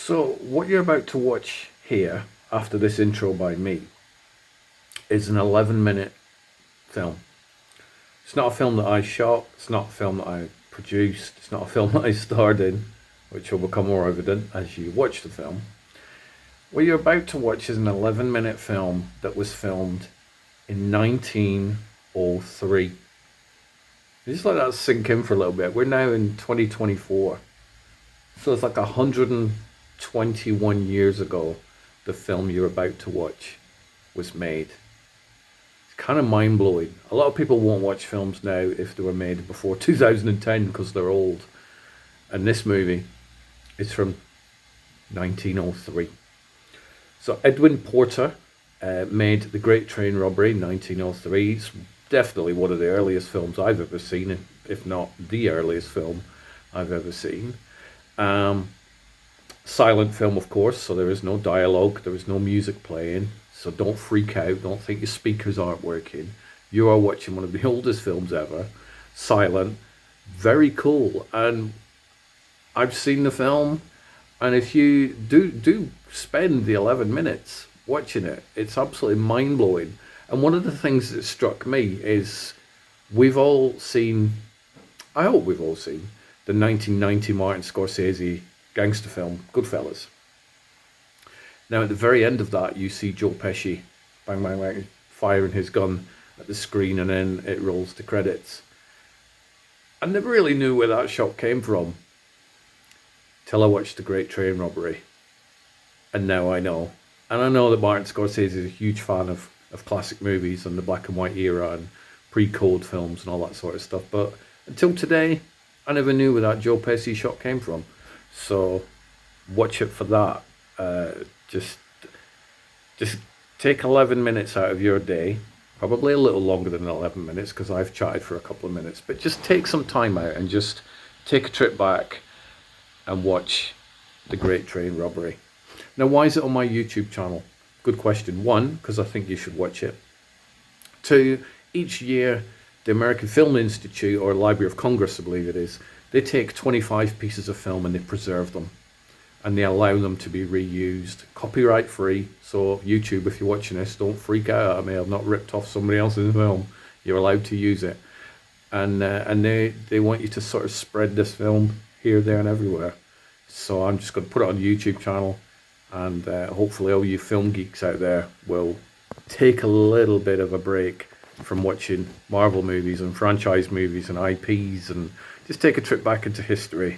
So, what you're about to watch here, after this intro by me, is an 11-minute film. It's not a film that I shot, it's not a film that I produced, it's not a film that I starred in, which will become more evident as you watch the film. What you're about to watch is an 11-minute film that was filmed in 1903. Just let that sink in for a little bit. We're now in 2024. So it's like 121 years ago the film you're about to watch was made. It's kind of mind-blowing. A lot of people won't watch films now if they were made before 2010 because they're old. And this movie is from 1903. So Edwin Porter made The Great Train Robbery in 1903. It's definitely one of the earliest films I've ever seen, if not the earliest film I've ever seen. Silent film, of course, so there is no dialogue, there is no music playing, so don't freak out, don't think your speakers aren't working. You are watching one of the oldest films ever, silent, very cool, and I've seen the film, and if you do spend the 11 minutes watching it, it's absolutely mind-blowing. And one of the things that struck me is we've all seen, I hope we've all seen, the 1990 Martin Scorsese gangster film, Goodfellas. Now at the very end of that, you see Joe Pesci, bang, bang, bang, firing his gun at the screen, and then it rolls to credits. I never really knew where that shot came from till I watched The Great Train Robbery. And now I know. And I know that Martin Scorsese is a huge fan of classic movies and the black and white era and pre-code films and all that sort of stuff. But until today, I never knew where that Joe Pesci shot came from. So watch it for that. Just take 11 minutes out of your day, probably a little longer than 11 minutes because I've chatted for a couple of minutes, but just take some time out and just take a trip back and watch The Great Train Robbery. Now, why is it on my YouTube channel? Good question. One, because I think you should watch it. Two, each year, the American Film Institute, or Library of Congress, I believe it is, they take 25 pieces of film and they preserve them. And they allow them to be reused, copyright free. So YouTube, if you're watching this, don't freak out at me. I've not ripped off somebody else's film. You're allowed to use it. And they want you to sort of spread this film here, there, and everywhere. So I'm just going to put it on the YouTube channel. And hopefully all you film geeks out there will take a little bit of a break from watching Marvel movies and franchise movies and IPs, and just take a trip back into history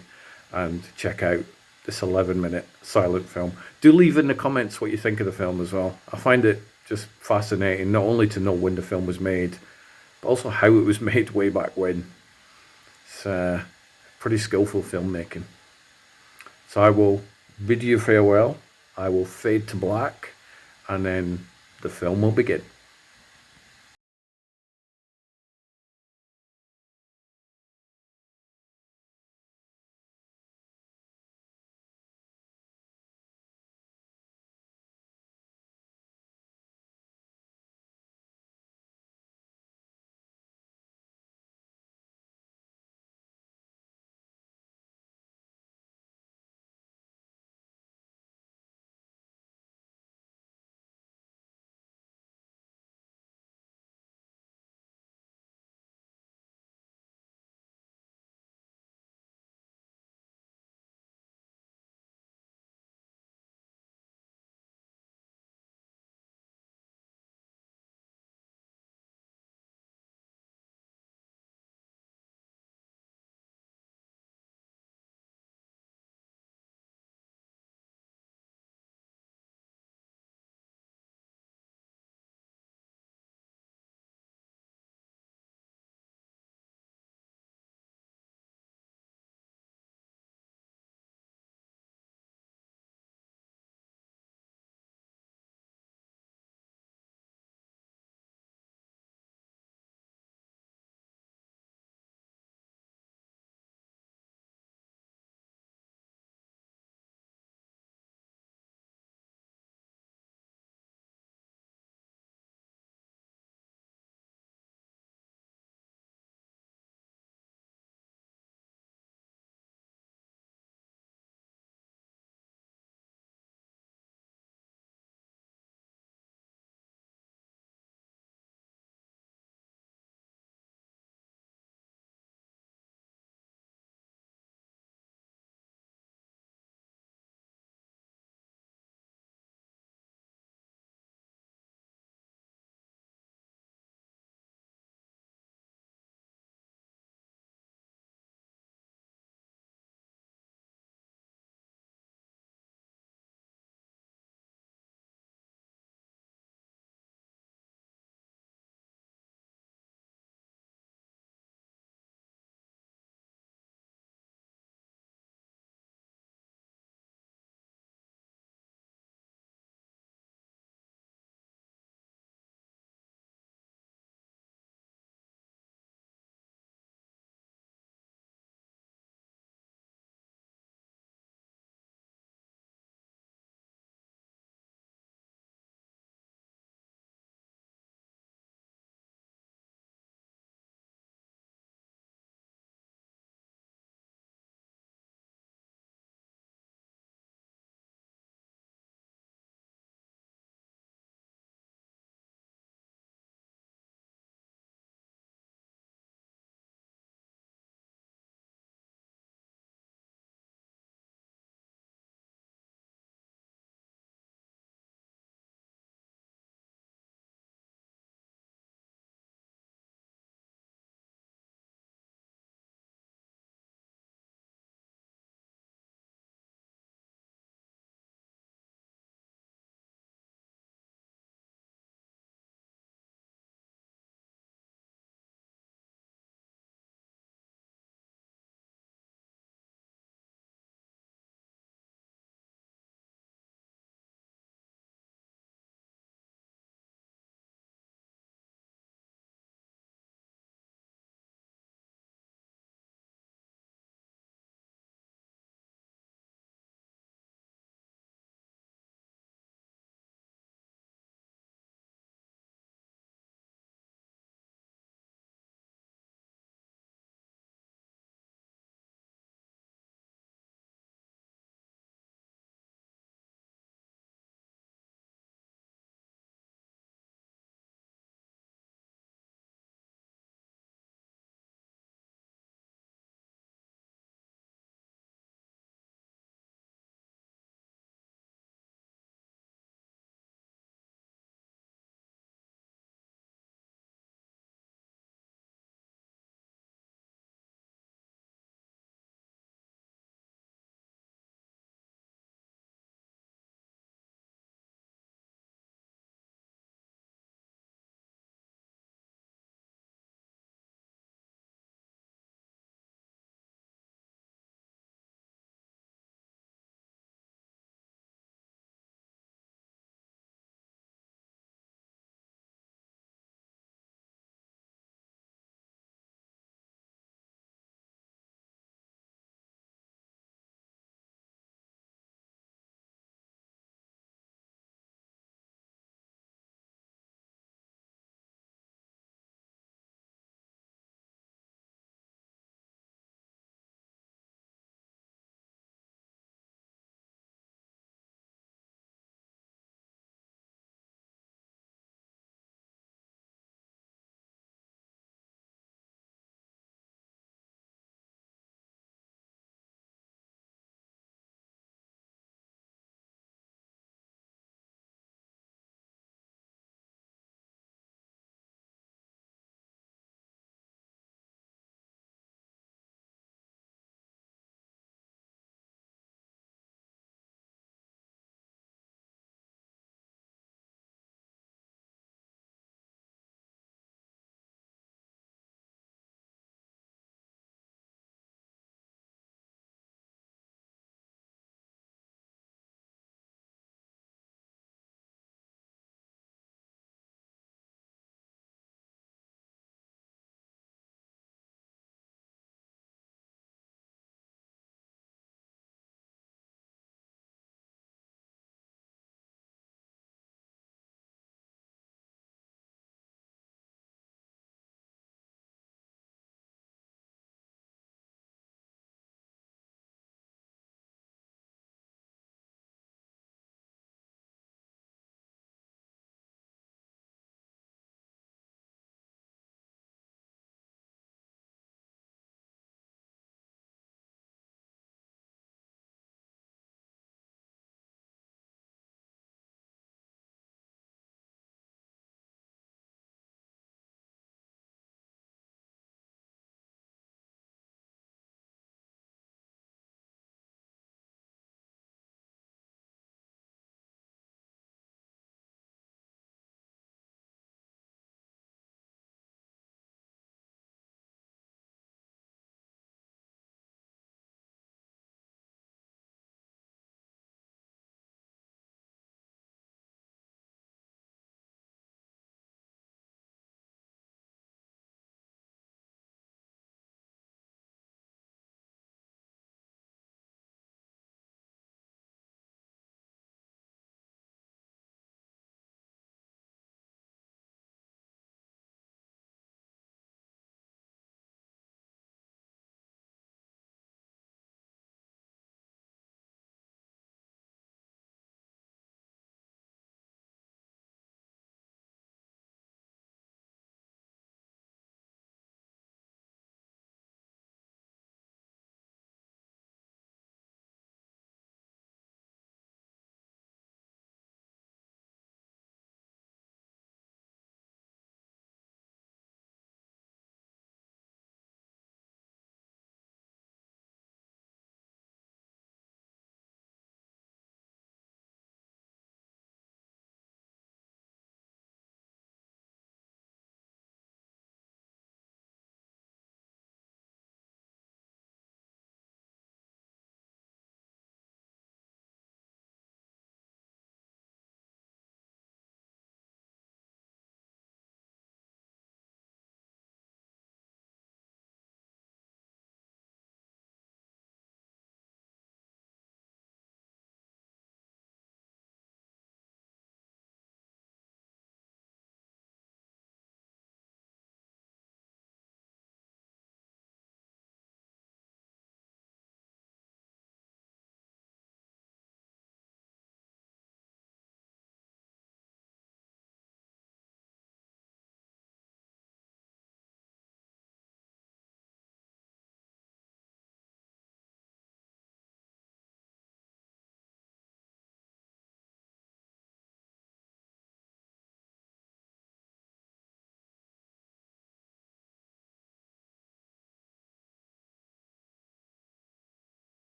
and check out this 11-minute silent film. Do leave in the comments what you think of the film as well. I find it just fascinating, not only to know when the film was made, but also how it was made way back when. It's pretty skillful filmmaking. So I will bid you farewell. I will fade to black, and then the film will begin.